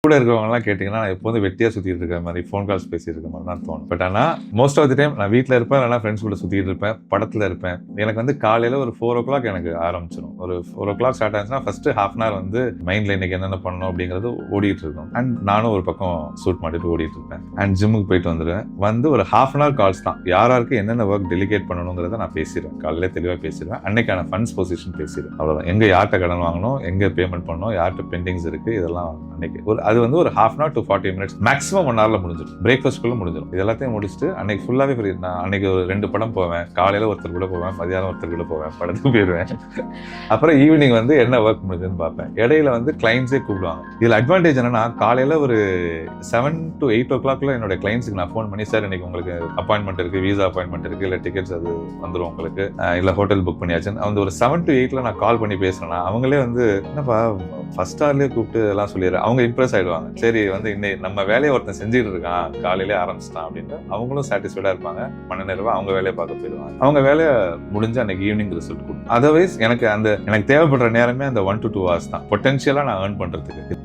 கூட இருக்கிறவங்கலாம் கேட்டிங்கன்னா நான் எப்போதும் வெட்டியாக சுற்றிட்டு இருக்கிற மாதிரி ஃபோன் கால்ஸ் பேசிட்டு இருக்க மாதிரி தான் தோணும். பட் ஆனால் மோஸ்ட் ஆஃப் தி டைம் நான் வீட்டில் இருப்பேன், இல்லைனா ஃப்ரெண்ட்ஸ் கூட சுற்றிட்டு இருப்பேன், படத்தில் இருப்பேன். எனக்கு வந்து காலையில் ஒரு 4 o'clock எனக்கு ஆரம்பிச்சிடும். ஒரு 4 o'clock ஸ்டார்ட் ஆச்சுன்னா ஃபஸ்ட்டு ½ hour வந்து மைண்டில் இன்றைக்கி என்னென்ன பண்ணணும் அப்படிங்கிறது ஓடிட்டு இருக்கும். அண்ட் நானும் ஒரு பக்கம் சூட் மாட்டிட்டு ஓடிட்டு இருப்பேன். அண்ட் ஜிம்முக்கு போயிட்டு வந்துடுவேன். வந்து ஒரு ½ hour கால்ஸ் தான். யாருக்கு என்னென்ன ஒர்க் டெலிகேட் பண்ணணுங்கிறத நான் பேசிடுவேன். காலையிலே தெளிவாக பேசிடுவேன். அன்னைக்கான ஃபண்ட்ஸ் பொசிஷன் பேசிடுவேன். அவ்வளோதான். எங்கே யார்கிட்ட கடன் வாங்கணும், எங்கே பேமெண்ட் பண்ணணும், யார்கிட்ட பெண்டிங்ஸ் இருக்குது, இதெல்லாம் அன்னைக்கு அது வந்து ஒரு ½ hour to 40 minutes மேக்ஸிமம் 1 hourல முடிஞ்சிடும். பிரேக்ஃபாஸ்ட்குள்ள முடிஞ்சிடும். இது எல்லாத்தையும் முடிச்சுட்டு அன்னைக்கு ஃபுல்லாவே ஃப்ரீ. நான் அன்னைக்கு ஒரு 2 படம் போவேன். காலையில ஒருத்தர் கூட போவேன், மதியானம் ஒருத்தர் கூட போவேன், படத்துக்கு போயிடுவேன். அப்புறம் ஈவினிங் வந்து என்ன ஒர்க் முடிஞ்சதுன்னு பார்ப்பேன். இடையில வந்து கிளைண்ட்ஸே கூப்பிடுவாங்க. இதுல அட்வான்டேஜ் என்னன்னா, காலையில ஒரு 7 to 8 o'clockல என்னோட கிளைண்ட்ஸுக்கு நான் ஃபோன் பண்ணி, சார் இன்னைக்கு உங்களுக்கு அப்பாயின்மெண்ட் இருக்கு, விசா அப்பாயின்மெண்ட் இருக்கு, இல்ல டிக்கெட்ஸ் அது வந்துடும் உங்களுக்கு, இல்ல ஹோட்டல் புக் பண்ணியாச்சு. அந்த ஒரு 7 to 8ல நான் கால் பண்ணி பேசுறேன்னா அவங்களே வந்து என்னப்பா ஃபர்ஸ்ட் ஹவர்லயே கூப்பிட்டு எல்லாம் சொல்லிடுறேன். அவங்க இம்ப்ரெஸ் ஆயிடுவாங்க. சரி வந்து இன்னைக்கு நம்ம வேலையை ஒருத்தன் செஞ்சுட்டு இருக்கான், காலையிலே ஆரம்பிச்சிட்டான் அப்படின்னு அவங்களும் சாட்டிஸ்ஃபைடா இருப்பாங்க. 12 ரூபாய் அவங்க வேலையை பார்க்க போயிடுவாங்க. அவங்க வேலையை முடிஞ்சு அன்னைக்கு ஈவினிங் ரிசல்ட் கொடுக்கும். அதர்வைஸ் எனக்கு தேவைப்படுற நேரமே அந்த 1 to 2 hours தான் பொட்டன்ஷியலா நான் ஏர்ன் பண்றதுக்கு.